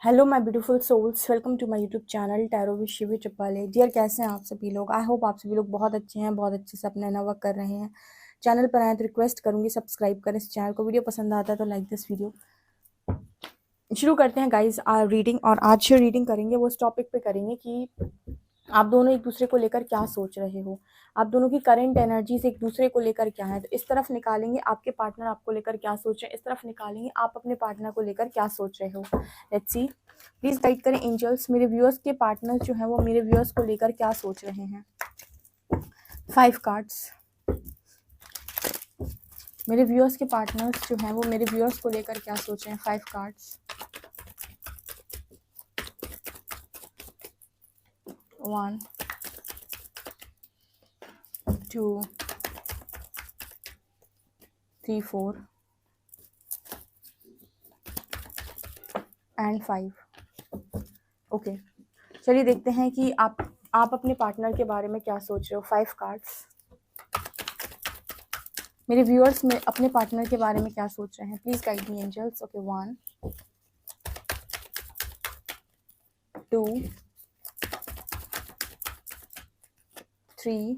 Hello my beautiful souls, welcome to my YouTube channel tarot with Shivi Chappale. Dear, कैसे हैं आप सभी लोग? आई होप आप सभी लोग बहुत अच्छे हैं, बहुत अच्छे से अपना नया वर्क कर रहे हैं। चैनल पर आए तो रिक्वेस्ट करूंगी सब्सक्राइब करें इस चैनल को। वीडियो पसंद आता है तो लाइक दिस वीडियो। शुरू करते हैं गाइज रीडिंग। और आज जो रीडिंग करेंगे वो इस टॉपिक पे करेंगे कि आप दोनों एक दूसरे को लेकर क्या सोच रहे हो, आप दोनों की करंट एनर्जीज एक दूसरे को लेकर क्या है। तो इस तरफ निकालेंगे आपके पार्टनर आपको लेकर क्या सोच रहे हैं, इस तरफ निकालेंगे आप अपने पार्टनर को लेकर क्या सोच रहे हो। Let's see. प्लीज गाइड करें एंजल्स, मेरे व्यूअर्स के पार्टनर जो है वो मेरे व्यूअर्स को लेकर क्या सोच रहे हैं। 5 कार्ड्स। मेरे व्यूअर्स के पार्टनर्स जो हैं वो मेरे व्यूअर्स को लेकर क्या सोच रहे हैं। 5 कार्ड्स। 1 2 3 4 एंड 5। ओके, चलिए देखते हैं कि आप अपने पार्टनर के बारे में क्या सोच रहे हो। 5 कार्ड्स। मेरे व्यूअर्स में अपने पार्टनर के बारे में क्या सोच रहे हैं, please guide me angels. Okay, 1 2 3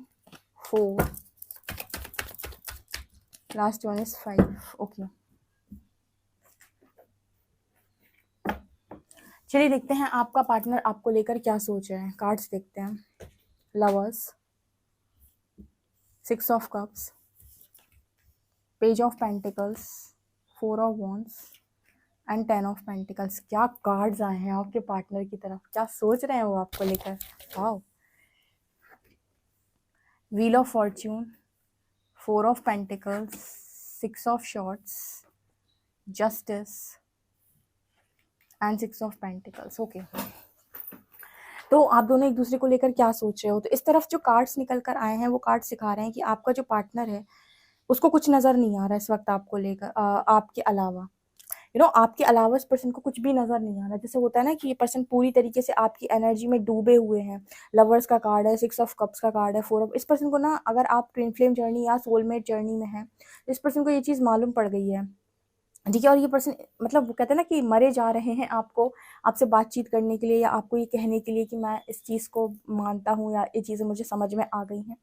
4, last one is 5। Okay, चलिए देखते हैं आपका पार्टनर आपको लेकर क्या सोच रहे हैं। कार्ड्स देखते हैं। Lovers, 6 of cups, page of pentacles, 4 of wands and 10 of pentacles. क्या कार्ड्स आए हैं आपके पार्टनर की तरफ, क्या सोच रहे हैं वो आपको लेकर। Wow. Wheel of Fortune, 4 of pentacles, 6 of shorts, justice and 6 of pentacles. Okay, तो आप दोनों एक दूसरे को लेकर क्या सोच रहे हो। तो इस तरफ जो कार्ड्स निकल कर आए हैं वो कार्ड सिखा रहे हैं कि आपका जो पार्टनर है उसको कुछ नज़र नहीं आ रहा है इस वक्त आपको लेकर। आपके अलावा आपके अलावा इस पर्सन को कुछ भी नज़र नहीं आ रहा। जैसे होता है ना कि ये पर्सन पूरी तरीके से आपकी एनर्जी में डूबे हुए हैं। लवर्स का कार्ड है, 6 ऑफ कप्स का कार्ड है, 4 ऑफ। इस पर्सन को ना, अगर आप ट्विन फ्लेम जर्नी या सोलमेट जर्नी में हैं तो इस पर्सन को ये चीज़ मालूम पड़ गई है। ठीक है, और ये पर्सन मतलब वो कहते हैं ना कि मरे जा रहे हैं आपको, आपसे बातचीत करने के लिए या आपको ये कहने के लिए कि मैं इस चीज़ को मानता हूँ या ये चीज़ें मुझे समझ में आ गई हैं।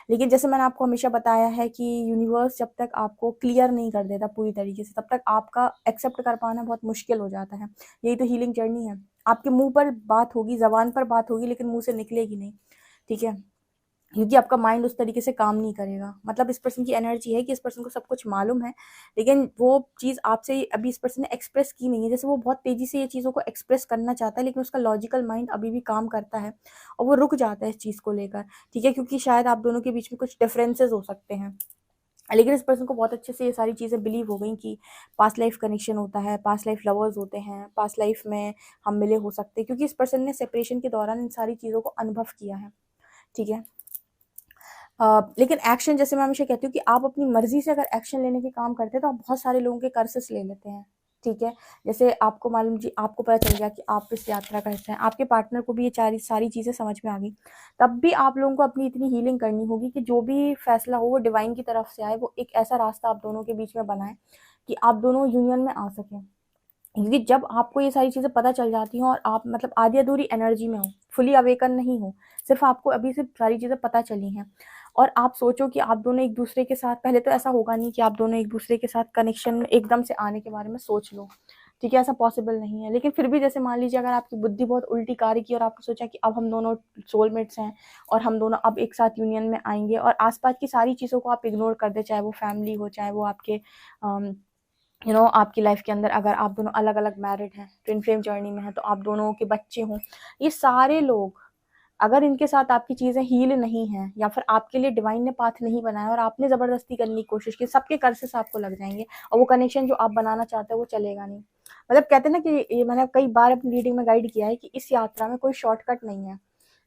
लेकिन जैसे मैंने आपको हमेशा बताया है कि यूनिवर्स जब तक आपको क्लियर नहीं कर देता पूरी तरीके से, तब तक आपका एक्सेप्ट कर पाना बहुत मुश्किल हो जाता है। यही तो हीलिंग जर्नी है। आपके मुंह पर बात होगी, जबान पर बात होगी, लेकिन मुंह से निकलेगी नहीं। ठीक है, क्योंकि आपका माइंड उस तरीके से काम नहीं करेगा। मतलब इस पर्सन की एनर्जी है कि इस पर्सन को सब कुछ मालूम है, लेकिन वो चीज़ आपसे अभी इस पर्सन ने एक्सप्रेस की नहीं है। जैसे वो बहुत तेज़ी से ये चीज़ों को एक्सप्रेस करना चाहता है, लेकिन उसका लॉजिकल माइंड अभी भी काम करता है और वो रुक जाता है इस चीज़ को लेकर। ठीक है, क्योंकि शायद आप दोनों के बीच में कुछ डिफरेंसेस हो सकते हैं। लेकिन इस पर्सन को बहुत अच्छे से ये सारी चीज़ें बिलीव हो गई कि पास्ट लाइफ कनेक्शन होता है, पास्ट लाइफ लवर्स होते हैं, पास्ट लाइफ में हम मिले हो सकते हैं, क्योंकि इस पर्सन ने सेपरेशन के दौरान इन सारी चीज़ों को अनुभव किया है। ठीक है, लेकिन एक्शन, जैसे मैं हमेशा कहती हूँ कि आप अपनी मर्जी से अगर एक्शन लेने के काम करते हैं तो आप बहुत सारे लोगों के कर्सेस ले लेते हैं। ठीक है, जैसे आपको मालूम जी, आपको पता चल गया कि आप इस यात्रा करते हैं, आपके पार्टनर को भी ये सारी चीज़ें समझ में आ गई, तब भी आप लोगों को अपनी इतनी हीलिंग करनी होगी कि जो भी फैसला हो वो डिवाइन की तरफ से आए, वो एक ऐसा रास्ता आप दोनों के बीच में बनाए कि आप दोनों यूनियन में आ सकें। क्योंकि जब आपको ये सारी चीज़ें पता चल जाती हैं और आप मतलब आधी अधूरी एनर्जी में हो, फुली अवेकन नहीं हो, सिर्फ आपको अभी से सारी चीज़ें पता चली हैं और आप सोचो कि आप दोनों एक दूसरे के साथ, पहले तो ऐसा होगा नहीं कि आप दोनों एक दूसरे के साथ कनेक्शन में एकदम से आने के बारे में सोच लो। ठीक है, ऐसा पॉसिबल नहीं है। लेकिन फिर भी जैसे मान लीजिए अगर आपकी बुद्धि बहुत उल्टी कार्य की और आपने सोचा कि अब हम दोनों सोलमेट्स हैं और हम दोनों अब एक साथ यूनियन में आएंगे, और आसपास की सारी चीज़ों को आप इग्नोर कर दे, चाहे वो फैमिली हो, चाहे वो आपके आपकी लाइफ के अंदर अगर आप दोनों अलग अलग मैरिड हैं, ट्विन फ्लेम जर्नी में हैं, तो आप दोनों के बच्चे हों, ये सारे लोग अगर इनके साथ आपकी चीज़ें हील नहीं हैं या फिर आपके लिए डिवाइन ने पाथ नहीं बनाया और आपने ज़बरदस्ती करने की कोशिश की, सबके कर्सेस आपको लग जाएंगे और वो कनेक्शन जो आप बनाना चाहते हो वो चलेगा नहीं। मतलब कहते हैं ना कि ये मैंने कई बार अपनी रीडिंग में गाइड किया है कि इस यात्रा में कोई शॉर्टकट नहीं है।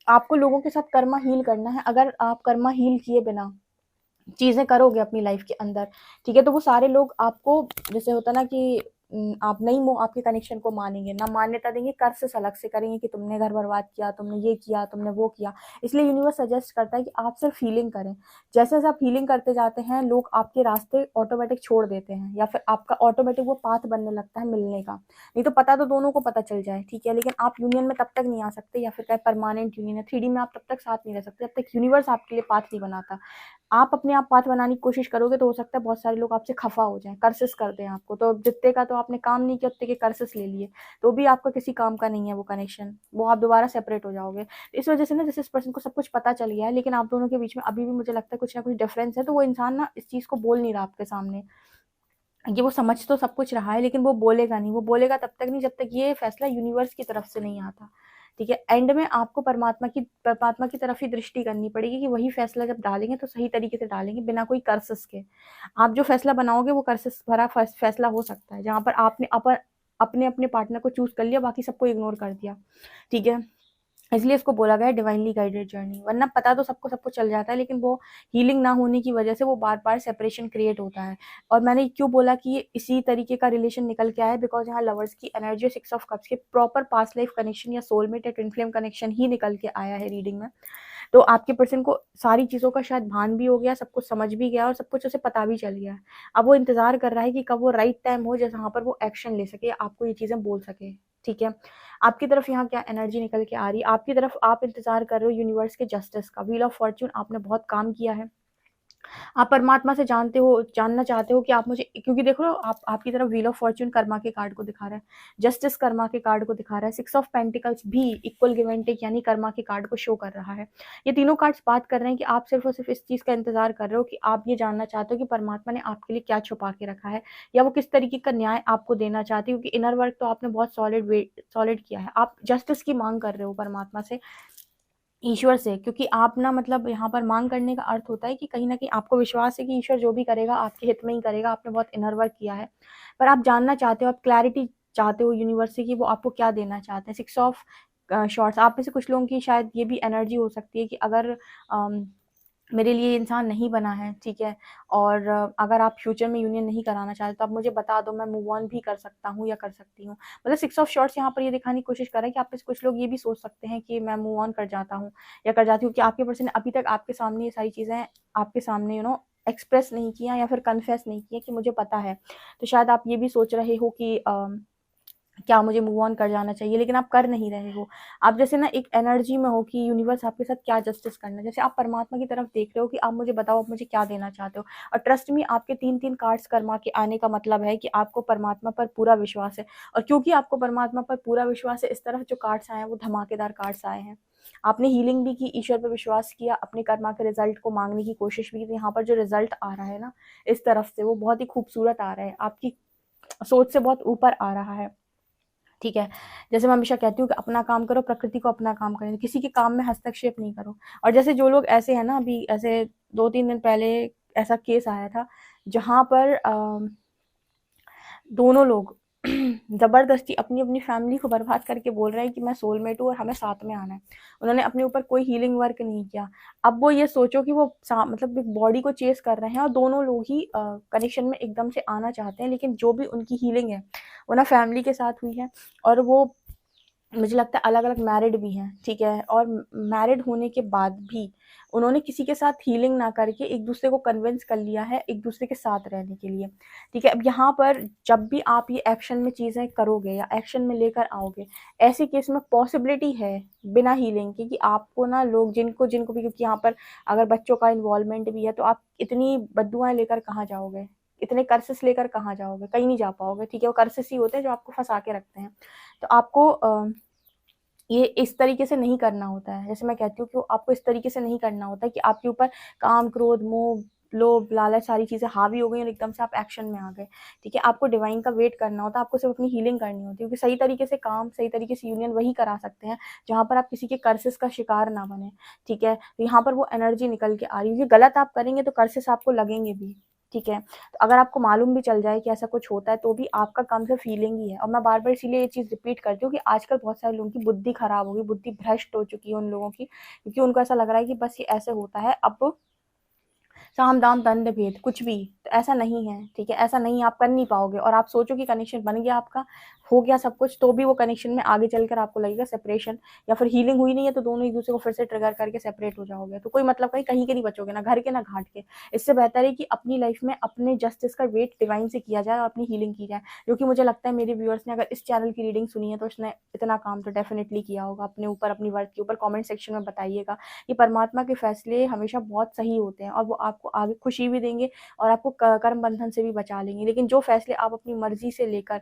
आपको लोगों के साथ कर्मा हील करना है। अगर आप कर्मा हील किए बिना चीज़ें करोगे अपनी लाइफ के अंदर, ठीक है, तो वो सारे लोग आपको, जैसे होता ना कि आप नहीं आपके कनेक्शन को मानेंगे, ना मान्यता देंगे, कर्सेस अलग से करेंगे कि तुमने घर बर्बाद किया, तुमने ये किया, तुमने वो किया। इसलिए यूनिवर्स सजेस्ट करता है कि आप सिर्फ हीलिंग करें। जैसे जैसे आप हीलिंग करते जाते हैं, लोग आपके रास्ते ऑटोमेटिक छोड़ देते हैं, या फिर आपका ऑटोमेटिक वो पाथ बनने लगता है मिलने का। नहीं तो पता तो दोनों को पता चल जाए, ठीक है, लेकिन आप यूनियन में तब तक नहीं आ सकते, या फिर क्या परमानेंट यूनियन है 3D में आप तब तक साथ नहीं रह सकते जब तक यूनिवर्स आपके लिए पाथ नहीं बनाता। आप अपने आप पाथ बनाने की कोशिश करोगे तो हो सकता है बहुत सारे लोग आपसे खफा हो जाएं, कर्सेस कर दें आपको। तो जितने का तो आपने काम नहीं किया, उतने के कर्सेस ले लिए, तो भी आपका किसी काम का नहीं है वो कनेक्शन, वो आप दोबारा सेपरेट हो जाओगे। तो इस वजह से ना, जैसे इस पर्सन को सब कुछ पता चल गया है, लेकिन आप दोनों के बीच में अभी भी मुझे लगता है कुछ ना कुछ डिफरेंस है, तो वो इंसान ना इस चीज़ को बोल नहीं रहा आपके सामने। ये वो समझ तो सब कुछ रहा है, लेकिन वो बोलेगा नहीं। वो बोलेगा तब तक नहीं जब तक ये फैसला यूनिवर्स की तरफ से नहीं आता, ठीक है। एंड में आपको परमात्मा की तरफ ही दृष्टि करनी पड़ेगी कि वही फैसला जब डालेंगे तो सही तरीके से डालेंगे, बिना कोई कर्सेस के। आप जो फैसला बनाओगे वो कर्सेस भरा फैसला हो सकता है, जहाँ पर आपने अपने अपने पार्टनर को चूज कर लिया, बाकी सबको इग्नोर कर दिया, ठीक है। इसलिए इसको बोला गया है डिवाइनली गाइडेड जर्नी। वरना पता तो सबको सब कुछ चल जाता है, लेकिन वो हीलिंग ना होने की वजह से वो बार बार सेपरेशन क्रिएट होता है। और मैंने क्यों बोला कि ये इसी तरीके का रिलेशन निकल के आया है, बिकॉज यहाँ लवर्स की एनर्जी 6 ऑफ कप्स के प्रॉपर पास्ट लाइफ कनेक्शन या सोलमेट या ट्विन फ्लेम कनेक्शन ही निकल के आया है रीडिंग में। तो आपके पर्सन को सारी चीज़ों का शायद भान भी हो गया, सब कुछ समझ भी गया और सब कुछ उसे पता भी चल गया है। अब वो इंतजार कर रहा है कि कब वो राइट टाइम हो जहाँ पर वो एक्शन ले सके, आपको ये चीज़ें बोल सके, ठीक है। आपकी तरफ यहाँ क्या एनर्जी निकल के आ रही है, आपकी तरफ आप इंतजार कर रहे हो यूनिवर्स के जस्टिस का। व्हील ऑफ फॉर्च्यून, आपने बहुत काम किया है, आप परमात्मा से जानना चाहते हो कि आप मुझे, क्योंकि देखो आपकी तरफ व्हील ऑफ फॉर्च्यून कर्मा के कार्ड को दिखा रहा है, जस्टिस कर्मा के कार्ड को दिखा रहा है, 6 ऑफ पेंटिकल्स भी इक्वल गिव एंड टेक यानी कर्मा के कार्ड को शो कर रहा है। ये तीनों कार्ड्स बात कर रहे हैं कि आप सिर्फ और सिर्फ इस चीज का इंतजार कर रहे हो कि आप ये जानना चाहते हो कि परमात्मा ने आपके लिए क्या छुपा के रखा है, या वो किस तरीके का न्याय आपको देना चाहती है। क्योंकि इनर वर्क तो आपने बहुत सॉलिड किया है, आप जस्टिस की मांग कर रहे हो परमात्मा से, ईश्वर से। क्योंकि आप ना, मतलब यहाँ पर मांग करने का अर्थ होता है कि कहीं ना कहीं आपको विश्वास है कि ईश्वर जो भी करेगा आपके हित में ही करेगा, आपने बहुत इनर वर्क किया है, पर आप जानना चाहते हो, आप क्लैरिटी चाहते हो यूनिवर्स से कि वो आपको क्या देना चाहते हैं। 6 ऑफ शॉर्ट्स, आप में से कुछ लोगों की शायद ये भी एनर्जी हो सकती है कि अगर मेरे लिए इंसान नहीं बना है, ठीक है, और अगर आप फ्यूचर में यूनियन नहीं कराना चाहते तो आप मुझे बता दो, मैं मूव ऑन भी कर सकता हूँ या कर सकती हूँ। मतलब 6 ऑफ शॉर्ट्स यहाँ पर ये दिखाने की कोशिश कर रहे हैं कि आप में से कुछ लोग ये भी सोच सकते हैं कि मैं मूव ऑन कर जाता हूँ या कर जाती हूँ, कि आपके पर्सन ने अभी तक आपके सामने ये सारी चीज़ें आपके सामने एक्सप्रेस नहीं किया या फिर कन्फेस नहीं किया कि मुझे पता है। तो शायद आप ये भी सोच रहे हो कि क्या मुझे मूव ऑन कर जाना चाहिए, लेकिन आप कर नहीं रहे हो। आप जैसे ना एक एनर्जी में हो कि यूनिवर्स आपके साथ क्या जस्टिस करना है, जैसे आप परमात्मा की तरफ देख रहे हो कि आप मुझे बताओ, आप मुझे क्या देना चाहते हो। और ट्रस्ट में आपके 3-3 कार्ड्स कर्मा के आने का मतलब है कि आपको परमात्मा पर पूरा विश्वास है। और क्योंकि आपको परमात्मा पर पूरा विश्वास है, इस तरफ जो कार्ड्स आए हैं वो धमाकेदार कार्ड्स आए हैं। आपने हीलिंग भी की, ईश्वर पर विश्वास किया, अपने कर्मा के रिजल्ट को मांगने की कोशिश भी की। यहाँ पर जो रिजल्ट आ रहा है ना इस तरफ से, वो बहुत ही खूबसूरत आ रहा है, आपकी सोच से बहुत ऊपर आ रहा है, ठीक है। जैसे मैं हमेशा कहती हूँ कि अपना काम करो, प्रकृति को अपना काम करने दो, किसी के काम में हस्तक्षेप नहीं करो। और जैसे जो लोग ऐसे हैं ना, अभी ऐसे 2-3 दिन पहले ऐसा केस आया था जहाँ पर दोनों लोग जबरदस्ती अपनी अपनी फैमिली को बर्बाद करके बोल रहे हैं कि मैं सोलमेट हूँ और हमें साथ में आना है। उन्होंने अपने ऊपर कोई हीलिंग वर्क नहीं किया। अब वो ये सोचो कि वो मतलब एक बॉडी को चेस कर रहे हैं और दोनों लोग ही कनेक्शन में एकदम से आना चाहते हैं, लेकिन जो भी उनकी हीलिंग है वो ना फैमिली के साथ हुई है, और वो मुझे लगता है अलग अलग मैरिड भी हैं, ठीक है। और मैरिड होने के बाद भी उन्होंने किसी के साथ हीलिंग ना करके एक दूसरे को कन्विंस कर लिया है एक दूसरे के साथ रहने के लिए, ठीक है। अब यहाँ पर जब भी आप ये एक्शन में चीज़ें करोगे या एक्शन में लेकर आओगे, ऐसे केस में पॉसिबिलिटी है बिना हीलिंग के कि आपको ना लोग जिनको जिनको भी, क्योंकि यहाँ पर अगर बच्चों का इन्वॉल्वमेंट भी है तो आप इतनी बद्दुआएं लेकर कहाँ जाओगे, इतने कर्सेस लेकर कहाँ जाओगे, कहीं नहीं जा पाओगे, ठीक है। वो कर्सेस ही होते हैं जो आपको फंसा के रखते हैं। तो आपको ये इस तरीके से नहीं करना होता है। जैसे मैं कहती हूँ कि आपको इस तरीके से नहीं करना होता है कि आपके ऊपर काम, क्रोध, मोह, लोभ, लालच सारी चीज़ें हावी हो गई और एकदम से आप एक्शन में आ गए, ठीक है। आपको डिवाइन का वेट करना होता है, आपको सिर्फ अपनी हीलिंग करनी होती है, क्योंकि सही तरीके से काम, सही तरीके से यूनियन वही करा सकते हैं जहाँ पर आप किसी के कर्सेस का शिकार ना बने, ठीक है। तो यहाँ पर वो एनर्जी निकल के आ रही है। गलत आप करेंगे तो कर्सेस आपको लगेंगे भी, ठीक है। तो अगर आपको मालूम भी चल जाए कि ऐसा कुछ होता है तो भी आपका काम सिर्फ फीलिंग ही है। और मैं बार बार इसीलिए ये चीज़ रिपीट करती हूँ कि आजकल बहुत सारे लोगों की बुद्धि खराब होगी, बुद्धि भ्रष्ट हो चुकी है उन लोगों की, क्योंकि उनको ऐसा लग रहा है कि बस ये ऐसे होता है। अब साम दाम दंड भेद कुछ भी, तो ऐसा नहीं है, ठीक है, ऐसा नहीं, आप कर नहीं पाओगे। और आप सोचो कि कनेक्शन बन गया आपका, हो गया सब कुछ, तो भी वो कनेक्शन में आगे चलकर आपको लगेगा सेपरेशन, या फिर हीलिंग हुई नहीं है तो दोनों एक दूसरे को फिर से ट्रिगर करके सेपरेट हो जाओगे, तो कोई मतलब कहीं के नहीं बचोगे, ना घर के ना घाट के। इससे बेहतर है कि अपनी लाइफ में अपने जस्टिस का वेट डिवाइन से किया जाए और अपनी हीलिंग की जाए, जो कि मुझे लगता है मेरे व्यूअर्स ने अगर इस चैनल की रीडिंग सुनी है तो उसने इतना काम तो डेफिनेटली किया होगा अपने ऊपर, अपनी वर्थ के ऊपर। कमेंट सेक्शन में बताइएगा कि परमात्मा के फैसले हमेशा बहुत सही होते हैं और वो आपको आगे खुशी भी देंगे और आपको कर्म बंधन से भी बचा लेंगे। लेकिन जो फैसले आप अपनी मर्जी से लेकर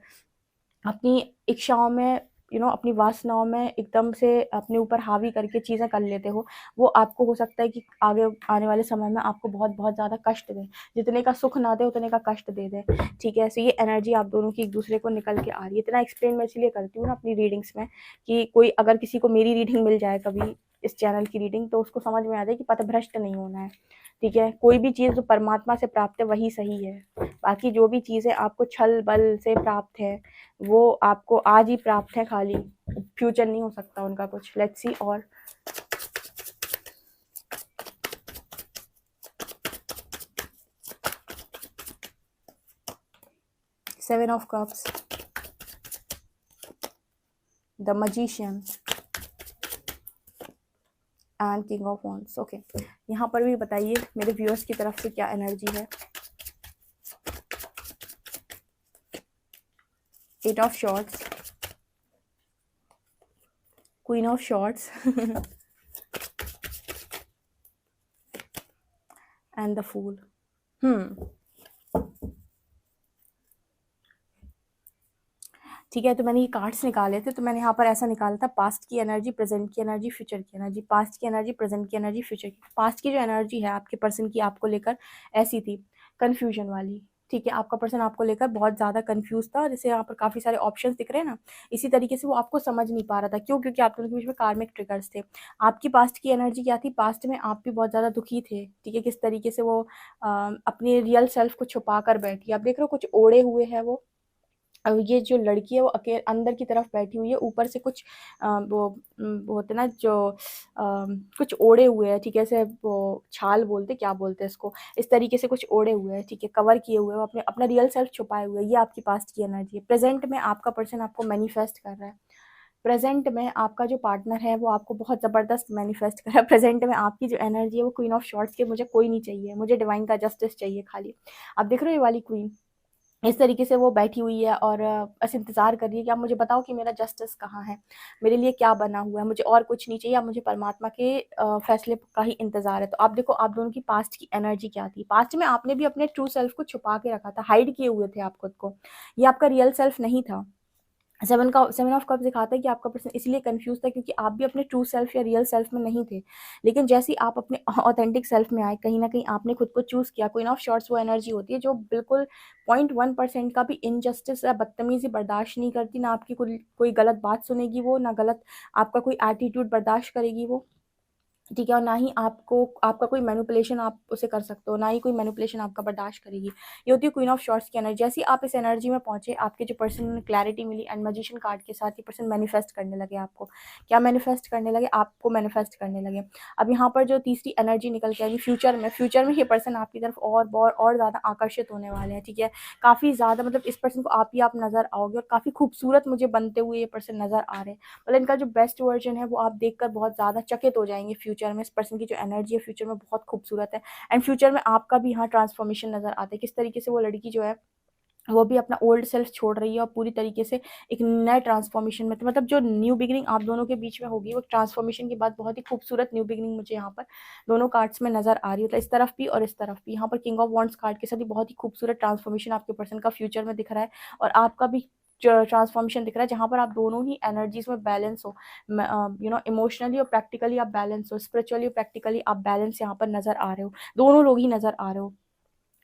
अपनी इच्छाओं में अपनी वासनाओं में एकदम से अपने ऊपर हावी करके चीज़ें कर लेते हो, वो आपको हो सकता है कि आगे आने वाले समय में आपको बहुत बहुत ज़्यादा कष्ट दें, जितने का सुख ना दे उतने का कष्ट दे दें, ठीक है। ऐसे ये एनर्जी आप दोनों की एक दूसरे को निकल के आ रही है। इतना एक्सप्लेन मैं इसलिए करती हूँ ना अपनी रीडिंग्स में, कि कोई अगर किसी को मेरी रीडिंग मिल जाए कभी, इस चैनल की रीडिंग, तो उसको समझ में आ जाए कि पथभ्रष्ट नहीं होना है, ठीक है। कोई भी चीज़ जो परमात्मा से प्राप्त है वही सही है, बाकी जो भी चीज़ें आपको छल बल से प्राप्त है वो आपको आज ही प्राप्त है, खाली फ्यूचर नहीं हो सकता उनका कुछ। Let's see. और seven of cups, the magician and king of wands. Okay, यहाँ पर भी बताइए मेरे व्यूअर्स की तरफ से क्या एनर्जी है। Eight of swords, queen of swords and the fool. ठीक है, तो मैंने ये कार्ड्स निकाले थे, तो मैंने यहाँ पर ऐसा निकाला था, पास्ट की एनर्जी, प्रेजेंट की एनर्जी, फ्यूचर की एनर्जी। पास्ट की एनर्जी, प्रेजेंट की एनर्जी, फ्यूचर की। पास्ट की जो एनर्जी है आपके पर्सन की आपको लेकर ऐसी थी, कन्फ्यूजन वाली, ठीक है। आपका पर्सन आपको लेकर बहुत ज़्यादा कंफ्यूज था, जैसे यहाँ पर काफ़ी सारे ऑप्शंस दिख रहे हैं ना, इसी तरीके से वो आपको समझ नहीं पा रहा था। क्यों? क्योंकि आप दोनों के बीच में कार्मिक ट्रिगर्स थे। आपकी पास्ट की एनर्जी क्या थी? पास्ट में आप भी बहुत ज़्यादा दुखी थे, ठीक है। किस तरीके से वो अपने रियल सेल्फ को छुपा कर बैठी, आप देख रहे हो कुछ ओढ़े हुए है वो। अब ये जो लड़की है वो अकेले अंदर की तरफ बैठी हुई है, ऊपर से कुछ वो होते ना जो कुछ ओढ़े हुए हैं, ठीक है, ऐसे वो छाल बोलते, क्या बोलते हैं इसको, इस तरीके से कुछ ओढ़े हुए हैं, ठीक है, कवर किए हुए हैं, वो अपने अपना रियल सेल्फ छुपाए हुए हैं। ये आपकी पास्ट की एनर्जी है। प्रेजेंट में आपका पर्सन आपको मैनिफेस्ट कर रहा है। प्रेजेंट में आपका जो पार्टनर है वो आपको बहुत ज़बरदस्त मैनिफेस्ट कर रहा है। प्रेजेंट में आपकी जो एनर्जी है वो क्वीन ऑफ शॉर्ट्स की, मुझे कोई नहीं चाहिए, मुझे डिवाइन का जस्टिस चाहिए खाली। आप देख रहे हो ये वाली क्वीन इस तरीके से वो बैठी हुई है और बस इंतज़ार कर रही है कि आप मुझे बताओ कि मेरा जस्टिस कहाँ है, मेरे लिए क्या बना हुआ है, मुझे और कुछ नहीं चाहिए, अब मुझे परमात्मा के फैसले का ही इंतज़ार है। तो आप देखो आप दोनों की पास्ट की एनर्जी क्या थी। पास्ट में आपने भी अपने ट्रू सेल्फ को छुपा के रखा था, हाइड किए हुए थे आप खुद को, ये आपका रियल सेल्फ नहीं था। सेवन ऑफ कप दिखाता है कि आपका पर्सन इसलिए कंफ्यूज था क्योंकि आप भी अपने ट्रू सेल्फ या रियल सेल्फ में नहीं थे। लेकिन जैसे ही आप अपने ऑथेंटिक सेल्फ में आए, कहीं ना कहीं आपने खुद को चूज किया। क्वीन ऑफ शॉर्ट्स वो एनर्जी होती है जो बिल्कुल 0.1% का भी इनजस्टिस या बदतमीजी बर्दाश्त नहीं करती, ना आपकी कोई गलत बात सुनेगी वो, ना गलत आपका कोई एटीट्यूड बर्दाश्त करेगी वो, ठीक है। और ना ही आपको आपका कोई मैनिपुलेशन आप उसे कर सकते हो, ना ही कोई मैनिपुलेशन आपका बर्दाश्त करेगी। ये होती है क्वीन ऑफ शॉर्ट्स की एनर्जी। जैसे आप इस एनर्जी में पहुंचे, आपके जो पर्सन क्लैरिटी मिली एंड मैजिशियन कार्ड के साथ, ये पर्सन मैनिफेस्ट करने लगे आपको। क्या मैनिफेस्ट करने लगे? आपको मैनिफेस्ट करने लगे। अब यहाँ पर जो तीसरी एनर्जी निकल के आएगी फ्यूचर में ये पर्सन आपकी तरफ और ज़्यादा आकर्षित होने वाले हैं, ठीक है। काफ़ी ज़्यादा मतलब इस पर्सन को आप ही आप नज़र आओगे और काफ़ी खूबसूरत मुझे बनते हुए ये पर्सन नज़र आ रहे हैं। मतलब इनका जो बेस्ट वर्जन है वो आप देखकर बहुत ज़्यादा चकित हो जाएंगे। फ्यूचर में इस पर्सन की जो एनर्जी है फ्यूचर में बहुत खूबसूरत है। एंड फ्यूचर में आपका भी यहाँ ट्रांसफॉर्मेशन नज़र आता है, किस तरीके से वो लड़की जो है वो भी अपना ओल्ड सेल्फ छोड़ रही है और पूरी तरीके से एक नए ट्रांसफॉर्मेशन में, तो मतलब जो न्यू बिगिनिंग आप दोनों के बीच में होगी वो ट्रांसफॉर्मेशन के बाद बहुत ही खूबसूरत न्यू बिगिनिंग मुझे यहाँ पर दोनों कार्ड्स में नजर आ रही है। तो इस तरफ भी और इस तरफ भी यहाँ पर किंग ऑफ वॉन्ड्स कार्ड के साथ ही बहुत ही खूबसूरत ट्रांसफॉर्मेशन आपके पर्सन का फ्यूचर में दिख रहा है और आपका भी ट्रांसफॉर्मेशन दिख रहा है, जहाँ पर आप दोनों ही एनर्जीज में बैलेंस हो, इमोशनली और प्रैक्टिकली आप बैलेंस हो, स्पिरिचुअली और प्रैक्टिकली आप बैलेंस यहाँ पर नजर आ रहे हो, दोनों लोग ही नजर आ रहे हो।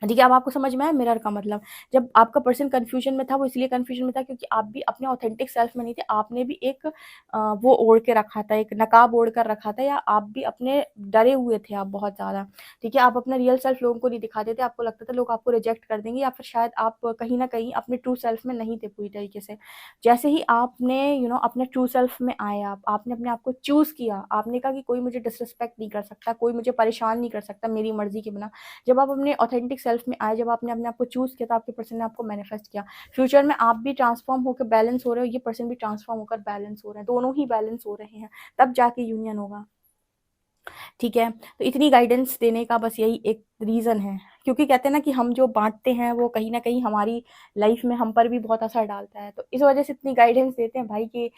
ठीक है, अब आपको समझ में आया मिरर का मतलब। जब आपका पर्सन कंफ्यूजन में था वो इसलिए कंफ्यूजन में था क्योंकि आप भी अपने ऑथेंटिक सेल्फ में नहीं थे। आपने भी एक वो ओढ़ के रखा था, एक नकाब ओढ़ कर रखा था, या आप भी अपने डरे हुए थे आप बहुत ज़्यादा, ठीक है। आप अपना रियल सेल्फ लोगों को नहीं दिखाते थे, आपको लगता था लोग आपको रिजेक्ट कर देंगे या फिर शायद आप कहीं ना कहीं अपने ट्रू सेल्फ में नहीं थे पूरी तरीके से। जैसे ही आपने अपने ट्रू सेल्फ में आए, आपने अपने आप को चूज़ किया, आपने कहा कि कोई मुझे डिसरिस्पेक्ट नहीं कर सकता, कोई मुझे परेशान नहीं कर सकता मेरी मर्जी के बिना। जब आप अपने ऑथेंटिक सेल्फ में आए, जब आपने अपने आप को चूज़ किया तो आपके पर्सन ने आपको मैनिफेस्ट किया। फ्यूचर में आप भी ट्रांसफॉर्म होकर बैलेंस हो रहे हो, ये पर्सन भी ट्रांसफॉर्म होकर बैलेंस हो रहे हैं, दोनों ही बैलेंस हो रहे हैं, तब जाके यूनियन होगा। ठीक है, तो इतनी गाइडेंस देने का बस यही एक रीज़न है, क्योंकि कहते हैं ना कि हम जो बांटते हैं वो कहीं ना कहीं हमारी लाइफ में हम पर भी बहुत असर डालता है। तो इस वजह से इतनी गाइडेंस देते हैं भाई कि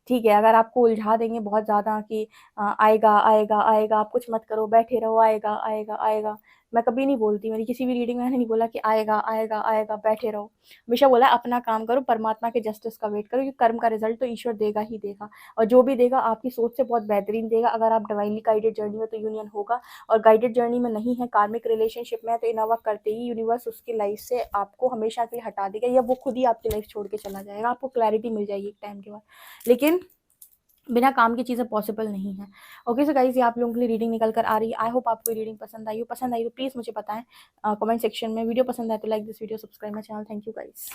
ठीक है, अगर आपको उलझा देंगे बहुत ज़्यादा कि आएगा आएगा आएगा, आप कुछ मत करो, बैठे रहो, आएगा आएगा आएगा। मैं कभी नहीं बोलती, मेरी किसी भी रीडिंग में मैंने नहीं बोला कि आएगा आएगा आएगा बैठे रहो। हमेशा बोला अपना काम करो, परमात्मा के जस्टिस का वेट करो, क्योंकि कर्म का रिजल्ट तो ईश्वर देगा ही देगा, और जो भी देगा आपकी सोच से बहुत बेहतरीन देगा। अगर आप डिवाइनली गाइडेड जर्नी में तो यूनियन होगा, और गाइडेड जर्नी में नहीं है, कार्मिक रिलेशनशिप में है, तो इनोवा करते ही यूनिवर्स उसकी लाइफ से आपको हमेशा के लिए हटा देगा, या वो खुद ही आपकी लाइफ छोड़ के चला जाएगा। आपको क्लैरिटी मिल जाएगी एक टाइम के बाद, लेकिन बिना काम की चीज़ें पॉसिबल नहीं है। ओके सो गाइस, ये आप लोगों के लिए रीडिंग निकल कर आ रही है। आई होप आपको रीडिंग पसंद आई हो। पसंद आई तो प्लीज़ मुझे बताएं कमेंट सेक्शन में। वीडियो पसंद आए तो like this video, subscribe my channel. Thank you guys.